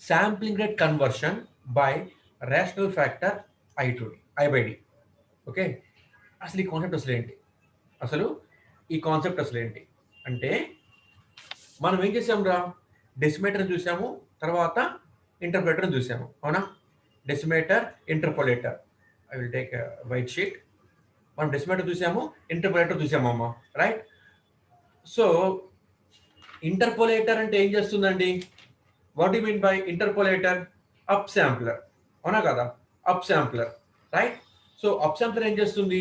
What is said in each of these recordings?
Sampling rate conversion by rational factor I by D. Okay, అసలు ఈ concept అసలు ఏంటి? అసలు ఈ కాన్సెప్ట్ అసలు ఏంటి అంటే, మనం ఏం చేసాంరా, డెసిమేటర్ చూసాము, తర్వాత ఇంటర్పోలేటర్ చూసాము, అవునా? Decimator, interpolator. I will take white sheet. మనం డెసిమేటర్ చూసాము, ఇంటర్పోలేటర్ చూసాము అమ్మ, రైట్? సో ఇంటర్పోలేటర్ అంటే ఏం చేస్తుందండి? What you mean by interpolator? Up sampler, అవునా కదా? Up sampler, right? So up sampler ఏం చేస్తుంది?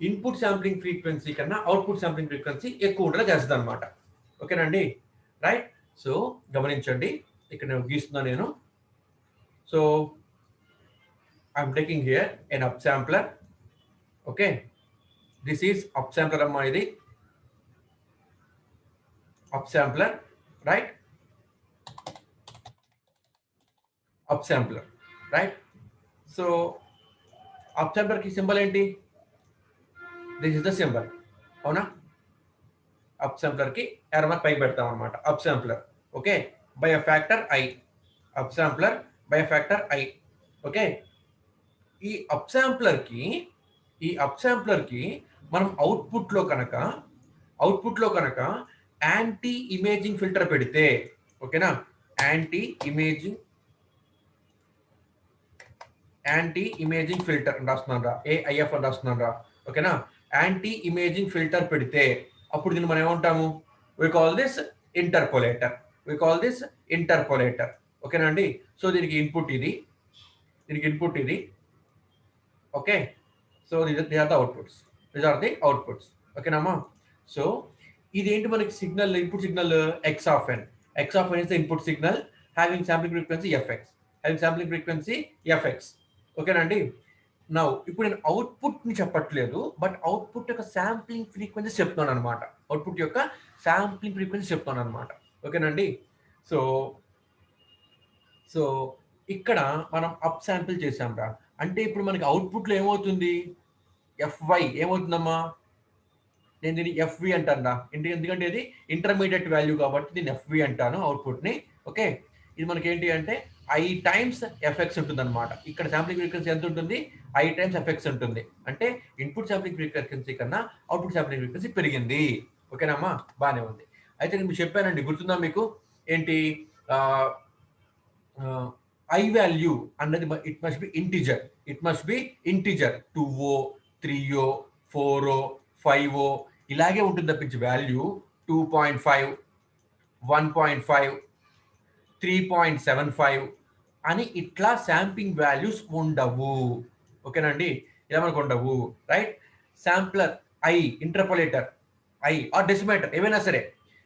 ఇన్పుట్ శాంప్లింగ్ ఫ్రీక్వెన్సీ కన్నా అవుట్పుట్ శాంప్లింగ్ ఫ్రీక్వెన్సీ ఎక్కువ ఉండగా చేస్తుంది అనమాట. ఓకేనండి, రైట్? సో గమనించండి, ఇక్కడ నేను గీస్తున్నా నేను. So I'm taking here an up sampler. Okay, this is up sampler అమ్మా, ఇది up sampler, right? Up sampler, right? So up sampler కి సింబల్ ఏంటి? దిస్ ఇస్ ద సింబల్, అవునా? అప్ శాంప్లర్ కి ఎర్ర మార్క్ పైకి పెడతాం అనమాట. Up sampler, okay, by a factor I. Up sampler by a factor I. Okay, ఈ up sampler కి మనం అవుట్పుట్ లో కనుక యాంటీ ఇమేజింగ్ ఫిల్టర్ పెడితే, ఓకేనా? యాంటీ ఇమేజింగ్ ఫిల్టర్ అని రాస్తున్నాను రా, ఏఐఎఫ్ అని రాస్తున్నాను రా, ఓకేనా? యాంటీ ఇమేజింగ్ ఫిల్టర్ పెడితే అప్పుడు దీన్ని మనం ఏమంటాము? We call this interpolator. ఓకేనా అండి? సో దీనికి ఇన్పుట్ ఇది, okay? So these are the outputs, ఓకేనమ్మా? సో ఇదేంటి మనకి signal, input signal x of n. X of n is the input signal having sampling frequency F X. ఓకేనండి? నౌ ఇప్పుడు నేను అవుట్పుట్ ని చెప్పట్లేదు, బట్ అవుట్పుట్ యొక్క శాంప్లింగ్ ఫ్రీక్వెన్సీ చెప్తున్నాను అనమాట. ఓకేనండి? సో సో ఇక్కడ మనం అప్ శాంపిల్ చేసాం రా, అంటే ఇప్పుడు మనకి అవుట్పుట్ లో ఏమవుతుంది? ఎఫ్వై ఏమవుతుందమ్మా? నేను దీన్ని ఎఫ్వి అంటాను రా, ఎందుకంటే ఇది ఇంటర్మీడియట్ వాల్యూ కాబట్టి దీన్ని ఎఫ్వి అంటాను అవుట్పుట్ ని. ఓకే, ఇది మనకి ఏంటి అంటే ఐ టైమ్స్ ఎఫ్ఎక్స్ ఉంటుంది అనమాట. ఇక్కడ శాంప్లింగ్ ఫ్రీక్వెన్సీ ఎంత ఉంటుంది? ఐ టైమ్స్ ఎఫ్ఎక్స్ ఉంటుంది. అంటే ఇన్పుట్ శాంప్లింగ్ ఫ్రీక్వెన్సీ కన్నా అవుట్పుట్ శాంప్లింగ్ ఫ్రీక్వెన్సీ పెరిగింది. ఓకేనమ్మా? బాగానే ఉంది. అయితే నేను చెప్పానండి, గుర్తుందా మీకు? ఏంటి? ఐ వాల్యూ అన్నది ఇట్ మస్ట్ బి ఇంటిజర్ 2ఓ 3ఓ 4ఓ 5ఓ ఇలాగే ఉంటుంది తప్పించి వాల్యూ 2.5 1.5 3.75 అని ఇట్లా శాంప్లింగ్ వాల్యూస్ ఉండవు. ఓకేనండి? ఇలా మనకు ఉండవు, right? Sampler I, interpolator I or decimator ఏమైనా సరే,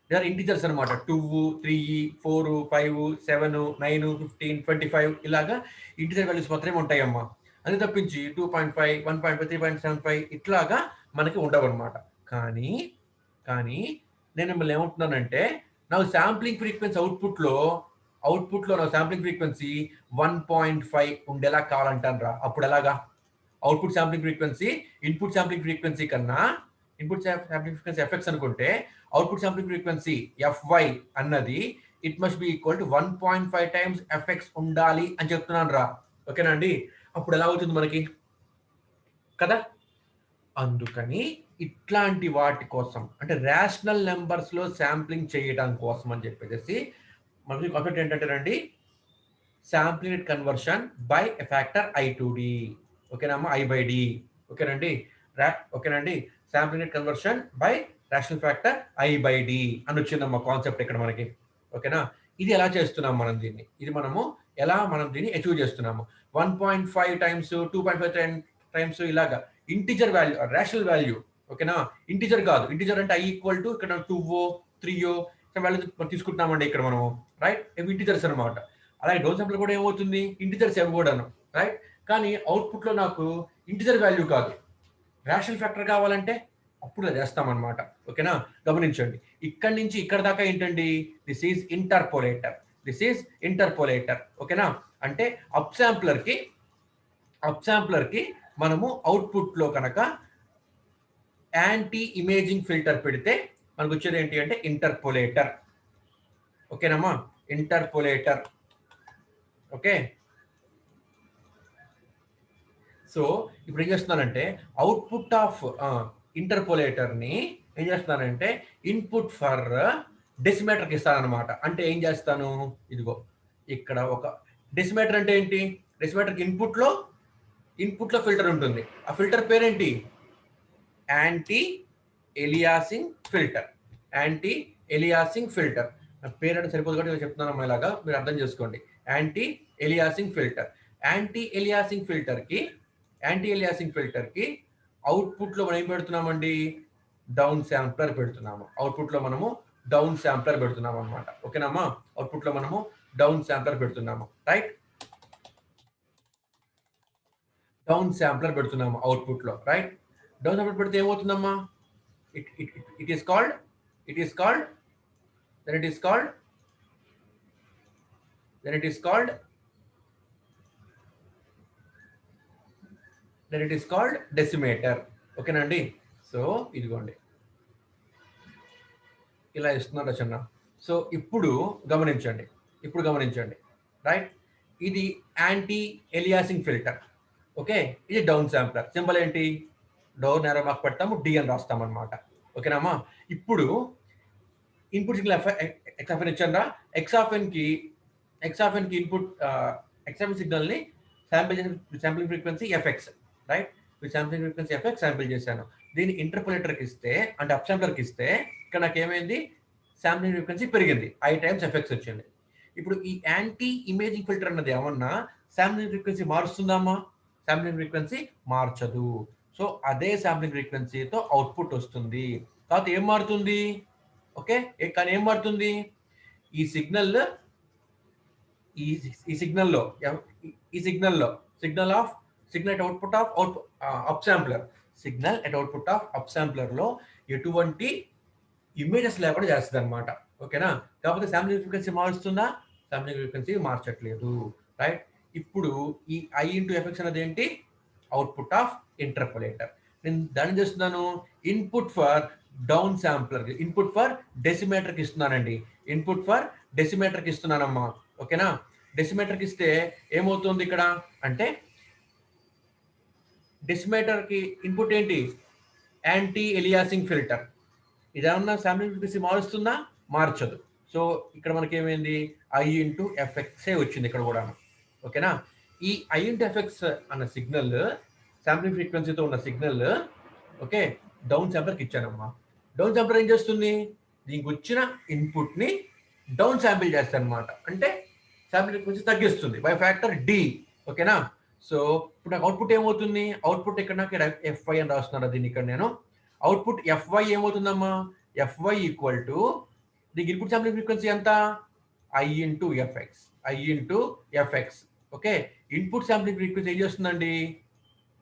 దే ఆర్ ఇంటిజర్స్ అనమాట. 2 3 4 5 7 9 15 25 ఇలాగా ఇంటిజర్ వాల్యూస్ మాత్రమే ఉంటాయమ్మా. అది తప్పించి 2.5 1.5 3.75 ఇట్లాగా మనకి ఉండవు అనమాట. కానీ నేను మిమ్మల్ని ఏమంటున్నానంటే, నా శాంప్లింగ్ ఫ్రీక్వెన్సీ అవుట్పుట్ లో నా శాంప్లింగ్ ఫ్రీక్వెన్సీ 1.5 ఉండేలా కావాలంటాను రా. అప్పుడు ఎలాగా? Output sampling frequency input sampling frequency కన్నా, ఇన్పుట్ శాంప్లింగ్ ఫ్రీక్వెన్సీ ఎఫ్ఎక్స్ అనుకుంటే, అవుట్పుట్ శాంప్లింగ్ ఫ్రీక్వెన్సీ ఎఫ్వై అన్నది it must be equal to 1.5 times FX ఉండాలి అని చెప్తున్నాను రా. ఓకేనా అండి? అప్పుడు ఎలా అవుతుంది మనకి కదా? అందుకని ఇట్లాంటి వాటి కోసం, అంటే రేషనల్ నెంబర్స్ లో శాంప్లింగ్ చేయడం కోసం అని చెప్పేసి మనకి కాన్సెప్ట్ ఏంటంటేనండి, sampling rate conversion by a factor I to D. ఓకేనమ్మా? I by D. ఓకేనండి? ఓకేనండి? Sampling rate conversion by rational factor I by D అని వచ్చిందమ్మా కాన్సెప్ట్ ఇక్కడ మనకి. ఓకేనా? ఇది ఎలా చేస్తున్నాం మనం దీన్ని? మనం దీన్ని అచీవ్ చేస్తున్నాము? 1.5 టైమ్స్ 2.5 టైమ్స్ ఇలాగా ఇంటిజర్ వాల్యూ, రేషనల్ వాల్యూ. ఓకేనా? ఇంటిజర్ కాదు, ఇంటిజర్ అంటే ఐ ఈక్వల్ టు ఇక్కడ 2ఓ 3ఓ వాల్యూ తీసుకుంటున్నామండి ఇక్కడ మనము, రైట్? ఇవి ఇంటిజర్స్ అనమాట. అలాగే డోన్ శాంపుల్ కూడా ఏమవుతుంది? ఇంటిజర్స్ ఇవ్వకూడను, రైట్? కానీ అవుట్పుట్ లో నాకు ఇంటిజర్ వాల్యూ కాదు, రేషనల్ ఫ్యాక్టర్ కావాలంటే అప్పుడు అది వేస్తామన్నమాట. ఓకేనా? గమనించండి, ఇక్కడి నుంచి ఇక్కడ దాకా ఏంటండి? This is interpolator. ఓకేనా? అంటే అప్ శాంప్లర్ కి మనము అవుట్పుట్ లో కనుక యాంటీ ఇమేజింగ్ ఫిల్టర్ పెడితే మనకు వచ్చేది ఏంటి అంటే ఇంటర్పోలేటర్. ఓకేనమ్మా? ఇంటర్పోలేటర్. ఓకే. సో ఇప్పుడు ఏం చేస్తున్నానంటే అవుట్పుట్ ఆఫ్ ఇంటర్పోలేటర్ని ఏం చేస్తున్నానంటే ఇన్పుట్ ఫర్ డెసిమీటర్కి ఇస్తానమాట. అంటే ఏం చేస్తాను, ఇదిగో ఇక్కడ ఒక డెసిమీటర్ అంటే ఏంటి, డెసిమీటర్కి ఇన్పుట్లో ఫిల్టర్ ఉంటుంది. ఆ ఫిల్టర్ పేరేంటి, anti aliasing filter. Anti aliasing filter పేరు అంటే సరిపోదు కాబట్టి నేను చెప్తున్నాను ఇలాగా, మీరు అర్థం చేసుకోండి. Anti aliasing filter. Anti aliasing ఫిల్టర్కి అవుట్పుట్లో మనం ఏం పెడుతున్నామండి, డౌన్ శాంప్లర్ పెడుతున్నాము. అవుట్పుట్లో మనము డౌన్ శాంప్లర్ పెడుతున్నాము అనమాట. ఓకేనమ్మా, అవుట్పుట్లో మనము డౌన్ శాంప్లర్ పెడుతున్నాము. రైట్, డౌన్ శాంప్లర్ పెడుతున్నాము అవుట్పుట్లో. రైట్, డౌన్ శాంప్లర్ పెడితే ఏమవుతుందమ్మా, it is called then it is called డెసిమేటర్. ఓకేనండి. సో ఇదిగోండి ఇలా ఇస్తున్నారు చిన్న. సో ఇప్పుడు గమనించండి. రైట్, ఇది యాంటీ ఎలియాసింగ్ ఫిల్టర్. ఓకే, ఇది డౌన్ శాంప్లర్. సింబల్ ఏంటి, డౌన్ నేరో మార్క్ పెడతాము, డి అని రాస్తాం అనమాట. ఓకేనామా. ఇప్పుడు ఇన్పుట్ సిగ్నల్ ఎక్స్ఆఫ్ఎన్ ఇచ్చాను. ఎక్స్ఆఫ్ఎన్ కి ఇన్పుట్ ఎక్స్ఆఫ్ఎన్ సిగ్నల్ ని sampling frequency FX. Right, sampling frequency FX sample చేశాను. దీన్ని ఇంటర్పోలేటర్కి ఇస్తే, అంటే అప్ శాంప్లర్కి ఇస్తే ఇక్కడ నాకు ఏమైంది, శాంపిలింగ్ ఫ్రీక్వెన్సీ పెరిగింది, ఐ టైమ్స్ ఎఫెక్ట్స్ వచ్చింది. ఇప్పుడు ఈ యాంటీ ఇమేజింగ్ ఫిల్టర్ అన్నది ఏమన్నా శాంపిలింగ్ ఫ్రీక్వెన్సీ మారుస్తుందమ్మా, శాంపిలింగ్ ఫ్రీక్వెన్సీ మార్చదు. సో అదే శాంపిలింగ్ ఫ్రీక్వెన్సీతో అవుట్పుట్ వస్తుంది. కాబట్టి ఏం మారుతుంది, ఓకే, కానీ ఏం మారుతుంది, ఈ signal signal output of up sampler లో ఎటువంటి ఇమేజెస్ లేకుండా చేస్తుంది అనమాట. ఓకేనా, కాకపోతే శాంప్లింగ్ ఫ్రీక్వెన్సీ మారుస్తుందా, శాంప్లింగ్ ఫ్రీక్వెన్సీ మార్చట్లేదు. రైట్, ఇప్పుడు ఈ ఐ ఇంటూ ఎఫెక్ట్స్ అనేది ఏంటి, అవుట్పుట్ ఆఫ్ ఇంటర్పోలేటర్. నేను దాన్ని చేస్తున్నాను input for down sampler, input for డెసిమీటర్కి ఇస్తున్నానండి. ఇన్పుట్ ఫర్ డెసిమీటర్కి ఇస్తున్నానమ్మా. ఓకేనా, డెసిమీటర్కి ఇస్తే ఏమవుతుంది ఇక్కడ అంటే, డెసిమీటర్కి ఇన్పుట్ ఏంటి, యాంటీ ఎలియాసింగ్ ఫిల్టర్. ఇదేమన్నా శాంప్లింగ్ ఫ్రీక్వెన్సీ మారుస్తుందా, మార్చదు. సో ఇక్కడ మనకి ఏమైంది, ఐ ఇంటూ ఎఫ్ఎక్సే వచ్చింది ఇక్కడ కూడా. ఓకేనా, ఈ ఐ ఇంటూ ఎఫ్ఎక్స్ అన్న సిగ్నల్ శాంప్లింగ్ ఫ్రీక్వెన్సీతో ఉన్న సిగ్నల్, ఓకే, డౌన్ శాంప్లర్కి ఇచ్చానమ్మా. డౌన్ శాంప్లర్ ఏం చేస్తుంది, దీనికి వచ్చిన ఇన్పుట్ని డౌన్ శాంపిల్ చేస్తాను అనమాట. అంటే శాంప్లింగ్ ఫ్రీక్వెన్సీ తగ్గిస్తుంది బై ఫ్యాక్టర్ డి. ఓకేనా, సో ఇప్పుడు నాకు అవుట్పుట్ ఏమవుతుంది, అవుట్పుట్ ఇక్కడ నాకు ఎఫ్ఐ అని రాస్తున్నాను. దీన్ని ఇక్కడ నేను అవుట్పుట్ ఎఫ్వై ఏమవుతుందమ్మా, ఎఫ్వై ఈక్వల్ టు దీనికి ఇన్పుట్ శాంప్లింగ్ ఫ్రీక్వెన్సీ ఎంత, I into FX. Okay, input sampling frequency ఏం చేస్తుందండి,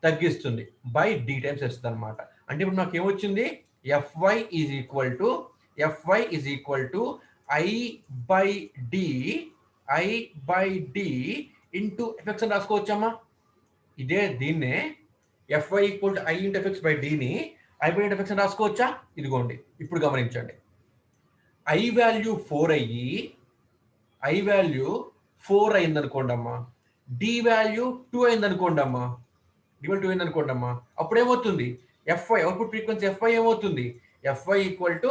తగ్గిస్తుంది బై డి టైమ్స్ వస్తుంది అనమాట. అంటే ఇప్పుడు నాకు ఏమొచ్చింది, F Y is equal to I by D into F X అని రాసుకోవచ్చమ్మా. దీన్నే F Y equal to I into F X by డిని ఐ బై ఇంటూ ఎఫెక్స్ అని రాసుకోవచ్చా. ఇదిగోండి ఇప్పుడు గమనించండి, ఐ వాల్యూ 4 అయింది అనుకోండి అమ్మా, డి వాల్యూ 2 అయింది అనుకోండి అమ్మా, అప్పుడు ఏమవుతుంది, ఎఫ్ఐ అవుట్పుట్ ఫ్రీక్వెన్సీ ఎఫ్ఐ ఏమవుతుంది, FI equal to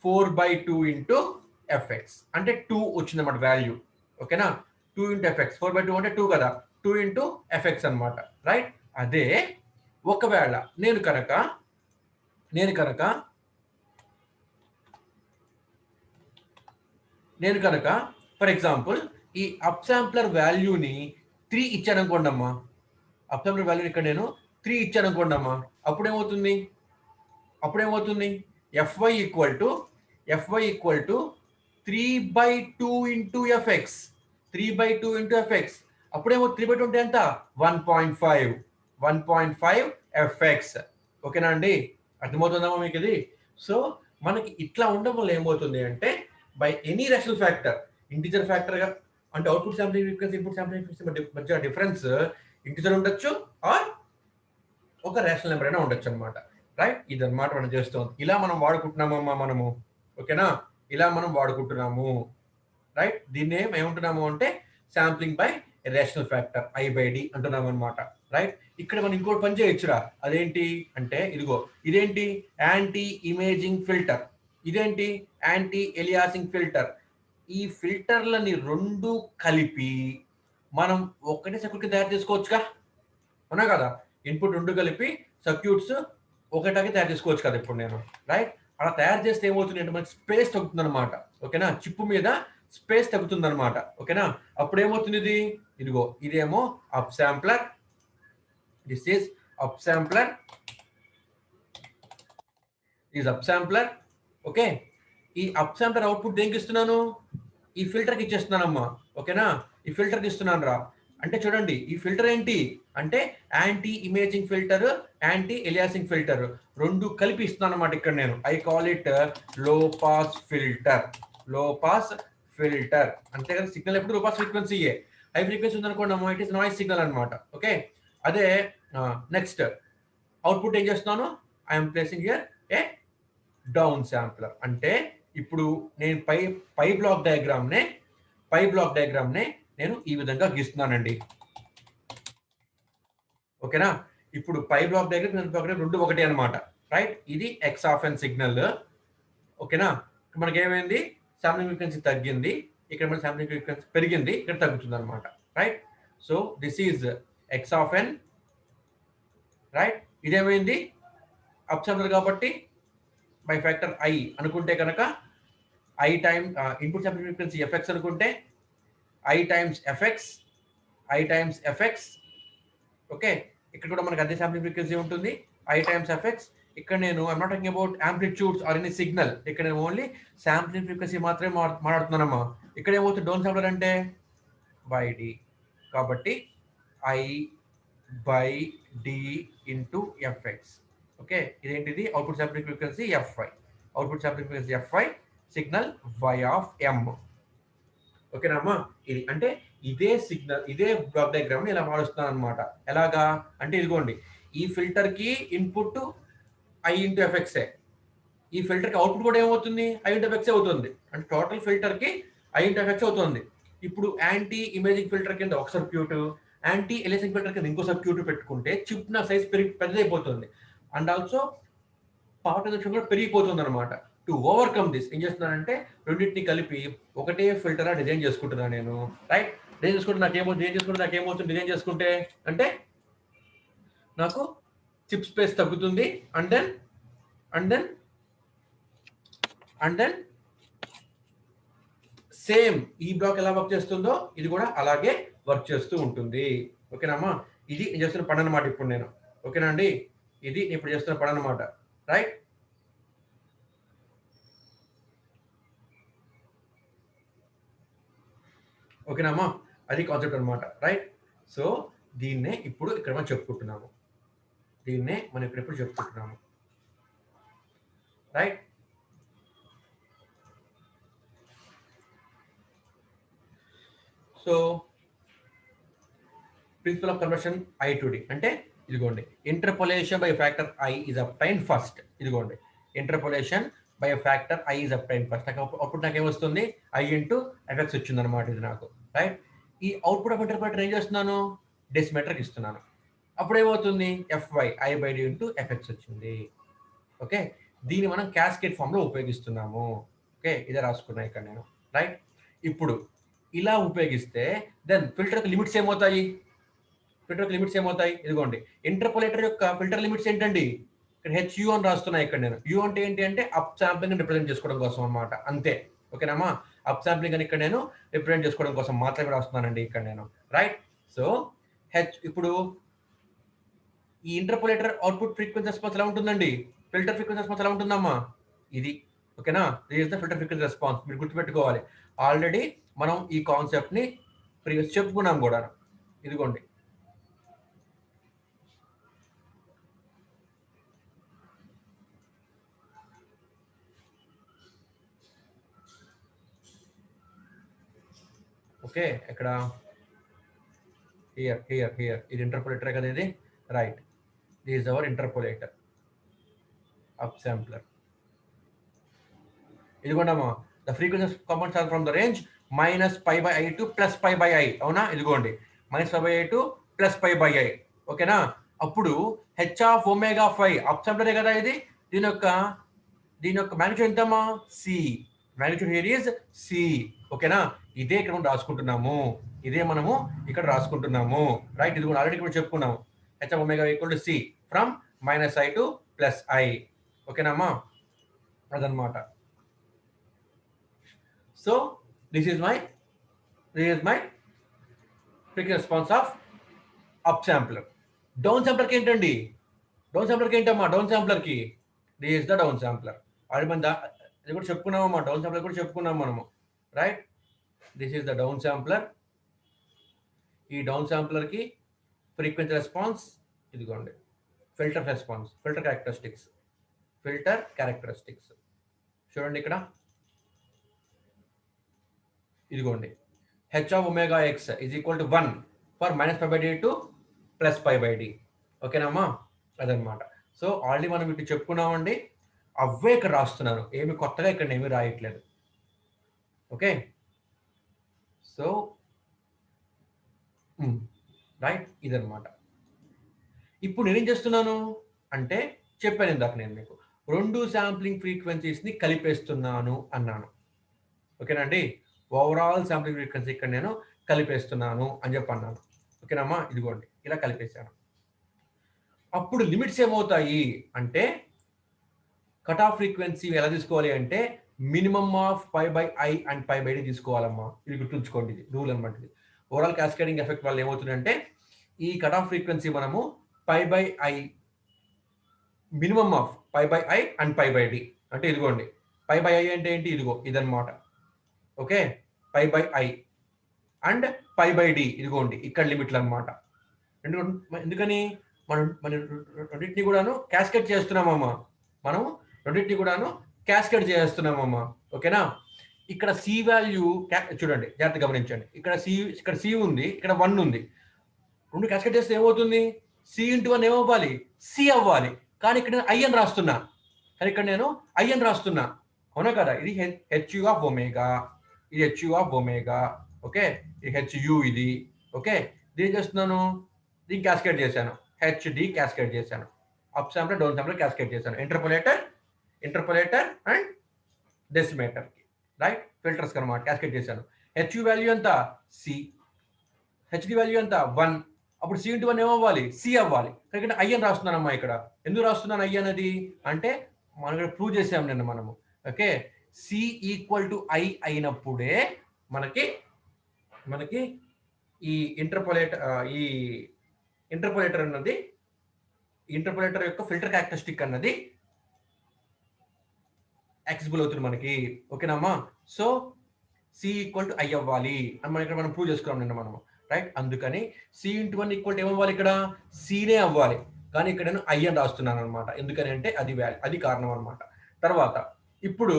4/2 into FX. అంటే 2 వచ్చిందన్నమాట వాల్యూ. ఓకేనా, 2 ఇంటూ ఎఫ్ఎక్స్, 4/2 అంటే 2 కదా, 2 ఇంటూ ఎఫ్ఎక్స్ అనమాట. రైట్, అదే ఒకవేళ నేను కనుక ఫర్ ఎగ్జాంపుల్ ఈ అప్ శాంప్లర్ వాల్యూని 3 ఇచ్చాను అనుకోండి అమ్మా, అప్ శాంప్లర్ వాల్యూని ఇక్కడ నేను 3 ఇచ్చాను అనుకోండి అమ్మా, అప్పుడేమవుతుంది, F Y equal to 3/2 into F X. అప్పుడేమో 3/2 అంటే ఎంత, 1.5 ఎఫ్ఎక్స్. ఓకేనా అండి, అర్థమవుతుందమ్మా మీకు ఇది. సో మనకి ఇట్లా ఉండడం వల్ల ఏమవుతుంది అంటే, by any rational factor, integer factor గా, అంటే output sampling frequency input sampling frequency మధ్య డిఫరెన్స్ ఇంటిజర్ ఉండొచ్చు ఆర్ ఒక రేషనల్ నెంబర్ అయినా ఉండొచ్చు అనమాట. రైట్, ఇదన్నమాట మనం చేస్తాం. ఇలా మనం వాడుకుంటున్నామమ్మా మనము. ఓకేనా, ఇలా మనం వాడుకుంటున్నాము. రైట్, దీన్ని ఏమంటున్నాము అంటే sampling by rational factor I/D అంటున్నాం అనమాట. రైట్, ఇక్కడ మనం ఇంకోటి పని చేయొచ్చురా. అదేంటి అంటే ఇదిగో, ఇదేంటి యాంటీ ఇమేజింగ్ ఫిల్టర్, ఇదేంటి యాంటీ ఎలియాసింగ్ ఫిల్టర్. ఈ ఫిల్టర్లని రెండు కలిపి మనం ఒక్కటే సర్క్యూట్ తయారు చేసుకోవచ్చుగా, అవునా కదా? ఇన్పుట్ రెండు కలిపి సర్క్యూట్స్ ఒకటాగే తయారు చేసుకోవచ్చు కదా ఇప్పుడు నేను. రైట్, అలా తయారు చేస్తే ఏమవుతుంది అంటే మనకి స్పేస్ తగ్గుతుంది అనమాట. ఓకేనా, చిప్ మీద స్పేస్ తగ్గుతుంది అనమాట. ఓకేనా, అప్పుడు ఏమవుతుంది ఇది, ఇదిగో ఇదేమో up sampler, this is up sampler, is up sampler. Okay, ఈ అప్ శాంప్లర్ అవుట్పుట్ దేనికి ఇస్తున్నాను, ఈ ఫిల్టర్కి ఇచ్చేస్తున్నానమ్మా. ఓకేనా, ఈ ఫిల్టర్కి ఇస్తున్నాను రా. అంటే చూడండి, ఈ ఫిల్టర్ ఏంటి అంటే anti imaging filter, anti aliasing filter రెండు కలిపి ఇస్తున్నాను అనమాట. ఇక్కడ నేను I call it low pass filter, low pass filter. అంతే కదా, సిగ్నల్ ఎప్పుడు లో పాస్ ఫ్రీక్వెన్సీయే. హై ఫ్రీక్వెన్సీ ఉందనుకోండి అమ్మా, ఇట్ ఇస్ నాయిస్ సిగ్నల్ అనమాట. ఓకే, అదే నెక్స్ట్ అవుట్పుట్ ఏం చేస్తున్నాను, I'm placing here A down sampler. అంటే ఇప్పుడు నేను పై బ్లాక్ డయాగ్రామ్ నే నేను ఈ విధంగా గీస్తున్నానండి. ఓకేనా, ఇప్పుడు పై బ్లాక్ డయాగ్రామ్ రెండు ఒకటి అనమాట. రైట్, ఇది ఎక్స్ ఆఫ్ ఎన్ సిగ్నల్. ఓకేనా, మనకి ఏమైంది, శాంప్లింగ్ ఫ్రీక్వెన్సీ తగ్గింది, ఇక్కడ మన శాంప్లింగ్ ఫ్రీక్వెన్సీ పెరిగింది, ఇక్కడ తగ్గుతుంది అనమాట. Right, so this is x of n. Right, ఇదేమైంది అప్ శాంప్లర్ కాబట్టి బై ఫ్యాక్టర్ ఐ అనుకుంటే కనుక I time input sampling frequency FX అనుకుంటే ఐ టైమ్స్ ఎఫ్ఎక్స్. ఓకే, ఇక్కడ కూడా మనకి అదే శాంప్లింగ్ ఫ్రీక్వెన్సీ ఉంటుంది, ఐ టైమ్స్ ఎఫ్ఎక్స్. ఇక్కడ నేను I'm not talking about amplitudes or any signal, ఇక్కడ నేను ఓన్లీ శాంప్లింగ్ ఫ్రీక్వెన్సీ మాత్రమే మాట్లాడుతున్నానమ్మా. ఇక్కడ ఏమవుతుంది డౌన్ శాంప్లర్ అంటే బై డి, కాబట్టి I by D into FX. Okay, ఇదేంటిది output sampling frequency FI, output sampling frequency FI, signal y of m. ఓకేనమ్మా, ఇది అంటే ఇదే సిగ్నల్, ఇదే బ్లాక్ డయాగ్రామ్ ఇలా మారుస్తున్నాను అనమాట. ఎలాగా అంటే ఇదిగోండి, ఈ ఫిల్టర్ కి ఇన్పుట్ ఐ ఇంటూ ఎఫ్ఎక్సే, ఈ ఫిల్టర్ కి అవుట్పుట్ కూడా ఏమవుతుంది ఐ ఇంటూ ఎఫ్ఎక్స్ అవుతుంది. అంటే టోటల్ ఫిల్టర్ కి ఐ ఇంటూ ఎఫ్ఎక్స్ అవుతుంది. ఇప్పుడు యాంటీ ఇమేజింగ్ ఫిల్టర్ కింద ఒక సర్క్యూట్, యాంటీ ఎలియాసింగ్ ఫిల్టర్ కింద ఇంకో సర్క్యూట్ పెట్టుకుంటే చిప్ నా సైజ్ పెద్దదైపోతుంది, అండ్ ఆల్సో పవర్ కన్సంప్షన్ కూడా పెరిగిపోతుంది అనమాట. టు ఓవర్కమ్ దిస్ ఏం చేస్తున్నానంటే రెండింటిని కలిపి ఒకటే ఫిల్టర్ డిజైన్ చేసుకుంటున్నాను నేను. రైట్, డిజైన్ చేసుకుంటే నాకేమవుతుంది డిజైన్ చేసుకుంటే అంటే నాకు చిప్ స్పేస్ తగ్గుతుంది, అండ్ దెన్ సేమ్ ఈ బ్లాక్ ఎలా వర్క్ చేస్తుందో ఇది కూడా అలాగే వర్క్ చేస్తూ ఉంటుంది. ఓకేనమ్మా, ఇది నేను చేస్తున్న పని అనమాట ఇప్పుడు నేను. ఓకేనా అండి, ఇది ఇప్పుడు చేస్తున్న పని అనమాట. రైట్, ఓకేనమ్మా, అది కాన్సెప్ట్ అనమాట. రైట్, సో దీన్నే ఇప్పుడు ఇక్కడ మనం చెప్పుకుంటున్నాము, right. So principle of conversion I to D అంటే ఇదిగోండి, interpolation by factor I is obtain first. ఇదిగోండి, interpolation by factor I is obtain first. అప్పుడు నాకు ఏమొస్తుంది ఐ ఇంటూ ఎఫ్ఎక్స్ వచ్చింది అనమాట ఇది నాకు. రైట్, ఈ అవుట్పుట్ ఆఫ్ ఇంటర్పోలేటర్ ఏం చేస్తున్నాను, డెసిమీటర్కి ఇస్తున్నాను. అప్పుడు ఏమవుతుంది FY I by D into FX వచ్చింది. ఓకే, దీన్ని మనం క్యాస్కేడ్ ఫామ్ లో ఉపయోగిస్తున్నాము. ఓకే, ఇదే రాసుకున్నా ఇక్కడ నేను. రైట్, ఇప్పుడు ఇలా ఉపయోగిస్తే దెన్ ఫిల్టర్కి లిమిట్స్ ఏమవుతాయి, ఇదిగోండి, ఇంటర్పోలేటర్ యొక్క ఫిల్టర్ లిమిట్స్ ఏంటండి, ఇక్కడ హెచ్యు అని రాస్తున్నాయి ఇక్కడ నేను. యు అంటే ఏంటి అంటే అప్ శాంప్లింగ్ రిప్రజెంట్ చేసుకోవడం కోసం అనమాట, అంతే. ఓకేనమ్మా, అప్ శాంప్లింగ్ అని ఇక్కడ నేను రిప్రజెంట్ చేసుకోవడం కోసం మాత్రమే రాస్తున్నానండి ఇక్కడ నేను. రైట్, సో హెచ్ ఇప్పుడు ఈ ఇంటర్పోలేటర్ అవుట్పుట్ ఫ్రీక్వెన్సీ రెస్పాన్స్ ఎలా ఉంటుందండి, ఫిల్టర్ ఫ్రీక్వెన్సీ రెస్పాన్స్ ఎలా ఉంటుందమ్మా, ఇది. ఓకేనా, this is the filter frequency response. మీరు గుర్తుపెట్టుకోవాలి, ఆల్రెడీ మనం ఈ కాన్సెప్ట్ ని ప్రీవియస్ చెప్పుకున్నాం కూడా. ఇదిగోండి, ఓకే, ఇక్కడ హియర్ ఇది ఇంటర్పోలేటర్ కదా ఇది. Right, this is our interpolator up sampler. ఇదిగోండమ్మా, the the frequency compounds are from the range -π/i to +π/i. అవునా, ఇదిగోండి -π/i టు +π/i. ఓకేనా. అప్పుడు H of omega phi up సాంప్లరే కదా ఇది. దీని యొక్క మ్యాగ్నిట్యూడ్ ఎంతమ్మా? C. Magnitude here is C. ఓకేనా. ఇదే ఇక్కడ మనం రాసుకుంటున్నాము, రైట్. ఇది కూడా ఆల్రెడీ ఇక్కడ చెప్పుకున్నాము. H of omega equal to C from -i to +i. ఓకేనమ్మా, అదనమాట. So this is my frequency response of up sampler. Down శాంప్లర్కి ఏంటండి? డౌన్ శాంప్లర్కి this is the down sampler. Already మనం ఇది కూడా చెప్పుకున్నామమ్మా, డౌన్ శాంప్లర్ కూడా చెప్పుకున్నాం మనము, right. This is the down sampler. ఈ డౌన్ శాంప్లర్కి ఫ్రీక్వెన్సీ రెస్పాన్స్ ఇదిగోండి, ఫిల్టర్ రెస్పాన్స్, ఫిల్టర్ క్యారెక్టరిస్టిక్స్ చూడండి ఇక్కడ. ఇదిగోండి H of omega x is equal to 1 for -π/d to +π/d. ఓకేనమ్మా, అదనమాట. సో ఆల్రెడీ మనం ఇటు చెప్పుకున్నామండి, అవే ఇక్కడ రాస్తున్నాను, ఏమి కొత్తగా ఇక్కడ ఏమి రాయట్లేదు. ఓకే, సో రైట్, ఇదనమాట. ఇప్పుడు నేనేం చేస్తున్నాను అంటే, చెప్పాను ఇందాక నేను మీకు 2 శాంప్లింగ్ ఫ్రీక్వెన్సీస్ని కలిపేస్తున్నాను అన్నాను. ఓకేనండి, ఓవరాల్ శాంప్లింగ్ ఫ్రీక్వెన్సీ ఇక్కడ నేను కలిపేస్తున్నాను అని చెప్పి అన్నాను. ఓకేనమ్మా, ఇదిగోండి ఇలా కలిపేశాను. అప్పుడు లిమిట్స్ ఏమవుతాయి అంటే, కట్ ఆఫ్ ఫ్రీక్వెన్సీ ఎలా తీసుకోవాలి అంటే minimum of π/i and π/d తీసుకోవాలమ్మా. ఇది గుర్తుంచుకోండి, ఇది రూల్ అనమాట. ఇది ఓవరాల్ క్యాస్కేడింగ్ ఎఫెక్ట్ వల్ల ఏమవుతుందంటే, ఈ కట్ ఆఫ్ ఫ్రీక్వెన్సీ మనము π/i minimum of π/i and π/d అంటే ఇదిగోండి, π/i అంటే ఏంటి, ఇదిగో ఇదన్నమాట. ఓకే, π/i అండ్ π/d ఇదిగోండి ఇక్కడ లిమిట్లు అనమాట. ఎందుకని మనం రెండింటిని కూడాను క్యాస్కేడ్ చేస్తున్నామమ్మా, ఓకేనా. ఇక్కడ సి వాల్యూ చూడండి, జాగ్రత్త గమనించండి. ఇక్కడ సి ఉంది, ఇక్కడ 1 ఉంది. రెండు క్యాస్కేడ్ చేస్తే ఏమవుతుంది? సి ఇంటూ 1 ఏమవ్వాలి? సి అవ్వాలి. కానీ ఇక్కడ నేను ఐ అని రాస్తున్నా, అవునా కదా. ఇది హెచ్యు ఆఫ్ ఒమేగా, ఇది హెచ్యు ఆఫ్ ఒమేగా. ఓకే, ఇది హెచ్యు, ఇది ఓకే. దీన్ని చేస్తున్నాను, దీన్ని క్యాస్కేడ్ చేశాను, హెచ్డి క్యాస్కేడ్ చేశాను, up sampler down sampler cascade చేశాను, ఇంటర్పోలేటర్ అండ్ డెసిమేటర్ కి, రైట్. ఫిల్టర్స్ అనమాట క్యాస్కేడ్ చేశాను. హెచ్యు వాల్యూ ఎంత? సి. హెచ్డి వాల్యూ ఎంత? 1. అప్పుడు సి ఇంటూ 1 ఏమవ్వాలి? సి అవ్వాలి. ఇక్కడ ఐ అని రాస్తున్నానమ్మా. ఇక్కడ ఎందుకు రాస్తున్నాను ఐ అనేది అంటే, మనం ఇక్కడ ప్రూవ్ చేసాము నిన్న మనము. Okay, C equal to I అయినప్పుడే మనకి ఈ ఇంటర్పోలేటర్ అన్నది, ఇంటర్పోలేటర్ యొక్క ఫిల్టర్ క్యారెక్టరిస్టిక్ అన్నది యాక్సెసిబుల్ అవుతుంది మనకి. ఓకేనమ్మా. So C equal to I అవ్వాలి అని మనం ప్రూవ్ చేసుకున్నాం నిన్న మనము, రైట్. అందుకని సి ఇంటూ 1 ఈక్వల్ టు ఏమవ్వాలి? ఇక్కడ సినే అవ్వాలి. కానీ ఇక్కడ నేను ఐ అని రాస్తున్నాను అనమాట. ఎందుకని అంటే అది కారణం అనమాట. తర్వాత ఇప్పుడు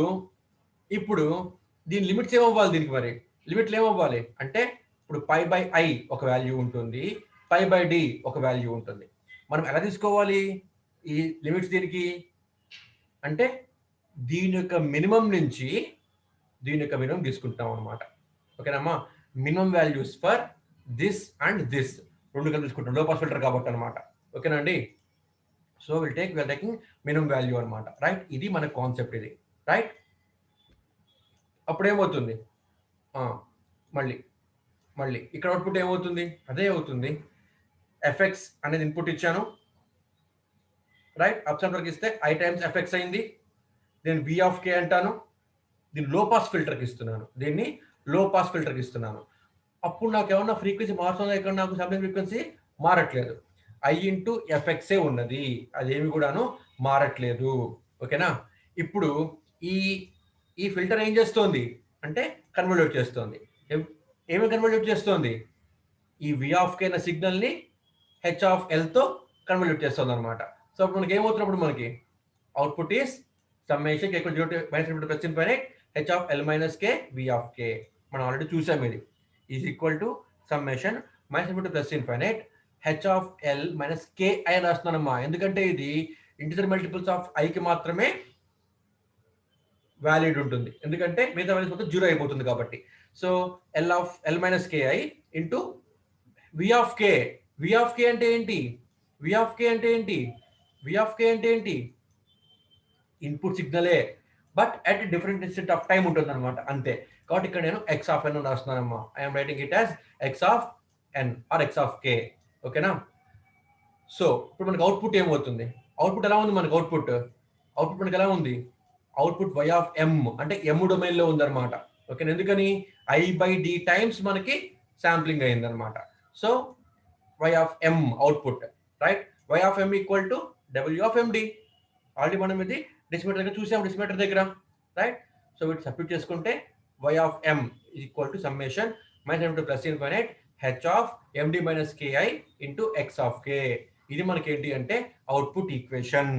దీని లిమిట్స్ ఏమవ్వాలి? దీనికి మరి లిమిట్లు ఏమవ్వాలి అంటే, ఇప్పుడు π/i ఒక వాల్యూ ఉంటుంది, π/d ఒక వాల్యూ ఉంటుంది. మనం ఎలా తీసుకోవాలి ఈ లిమిట్స్ దీనికి అంటే, దీని యొక్క మినిమం నుంచి దీని యొక్క మినిమం తీసుకుంటాం అనమాట. ఓకేనమ్మా. Minimum values for this and this రెండు కలిపి తీసుకుంటాం, లో పాస్ ఫిల్టర్ కాబట్టి అనమాట. ఓకేనండి. So will taking minimum value అనమాట, రైట్. ఇది మన కాన్సెప్ట్, ఇది రైట్. అప్పుడు ఏమవుతుంది? మళ్ళీ ఇక్కడ అవుట్పుట్ ఏమవుతుంది? అదే అవుతుంది. ఎఫ్ఎక్స్ అనేది ఇన్పుట్ ఇచ్చాను, రైట్. అప్ శాంప్లర్కి ఇస్తే ఐ టైమ్స్ ఎఫ్ఎక్స్ అయింది. దీన్ని వి ఆఫ్ కే అంటాను. దీన్ని లో పాస్ ఫిల్టర్కి ఇస్తున్నాను. అప్పుడు నాకు ఏమన్నా ఫ్రీక్వెన్సీ మారుతుందా? ఇక్కడ నాకు శాంప్లింగ్ ఫ్రీక్వెన్సీ మారట్లేదు. ఐ ఇంటూ ఎఫ్ఎక్సే ఉన్నది, అదేమి కూడాను మారట్లేదు. ఓకేనా. ఇప్పుడు ఈ ఫిల్టర్ ఏం చేస్తోంది అంటే కన్వల్యూట్ చేస్తోంది. ఏమి కన్వల్యూట్ చేస్తోంది? ఈ వి ఆఫ్ కే అనే సిగ్నల్ని హెచ్ ఆఫ్ ఎల్తో కన్వల్యూట్ చేస్తుంది అనమాట. సో అప్పుడు మనకి ఏమవుతున్నప్పుడు మనకి output is summation k = 0 to +∞ H of L minus K V of K. మనం ఆల్రెడీ చూసాం. ఇది is equal to summation -∞ to +∞ H of L minus K I అని రాస్తున్నానమ్మా. ఎందుకంటే ఇది ఇంటిజర్ మల్టిపుల్స్ ఆఫ్ ఐకి మాత్రమే వ్యాలిడ్ ఉంటుంది, ఎందుకంటే మిగతా వాల్యూస్ మొత్తం జీరో అయిపోతుంది కాబట్టి. So L minus K I into V of K. V of K అంటే ఏంటి? వి ఆఫ్ కే అంటే ఏంటి? వి ఆఫ్ కే అంటే ఏంటి? ఇన్పుట్ సిగ్నలే, but at different instant of time ఉంటుంది అనమాట, అంతే. కాబట్టి ఇక్కడ నేను ఎక్స్ ఆఫ్ ఎన్ రాస్తున్నానమ్మా. I'm writing it as x of n or x of K. ఓకేనా? సో ఇప్పుడు మనకి అవుట్పుట్ ఏమవుతుంది? అవుట్పుట్ ఎలా ఉంది మనకి? అవుట్పుట్ మనకి ఎలా ఉంది? అవుట్పుట్ వై ఆఫ్ ఎం అంటే ఎమ్ డొమైన్ లో ఉందన్నమాట. ఓకే, ఎందుకని? ఐ బై డి టైమ్స్ మనకి శాంప్లింగ్ అయింది అనమాట. So Y of M output, right? Y of M equal to W of M D. Already మనం ఇది డెసిమీటర్ దగ్గర చూసాం, డెసిమీటర్ దగ్గర, రైట్? సో వీటి సబ్స్టిట్యూట్ చేసుకుంటే Y of M equal to summation minus plus infinite H of M D minus K I into x of K. ఇది మనకి ఏంటి అంటే output equation.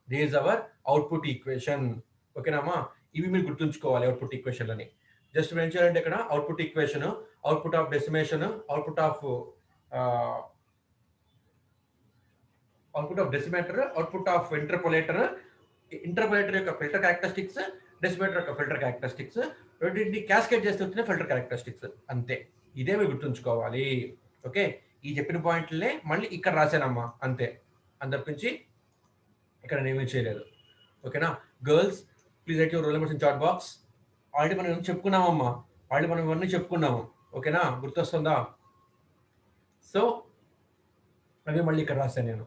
This is our output equation. ఓకేనామా? ఇవి మీరు గుర్తుంచుకోవాలి అవుట్పుట్ ఈక్వేషన్ అని. జస్ట్ ఏం చేయాలంటే ఇక్కడ output equation, output of decimation, output of decimator, output of interpolator, interpolator యొక్క ఫిల్టర్ క్యారెక్టరిస్టిక్స్, డెసిమేటర్ యొక్క ఫిల్టర్ క్యారెక్టరిస్టిక్స్, రెండింటిని క్యాస్కేడ్ చేస్తే వచ్చిన ఫిల్టర్ క్యారెక్టరిస్టిక్స్, అంతే. ఇదే మీరు గుర్తుంచుకోవాలి. ఓకే, ఈ చెప్పిన పాయింట్లనే మళ్ళీ ఇక్కడ రాశానమ్మా, అంతే. అంతపించి ఇక్కడ నేమేం చేయలేదు. ఓకేనా? Girls please write your roll numbers in chat box. Already మనం చెప్పుకున్నామమ్మా, ఆల్రెడీ మనం ఇవన్నీ చెప్పుకున్నాము. ఓకేనా? గుర్తొస్తుందా? సో అవి మళ్ళీ ఇక్కడ రాశాను నేను.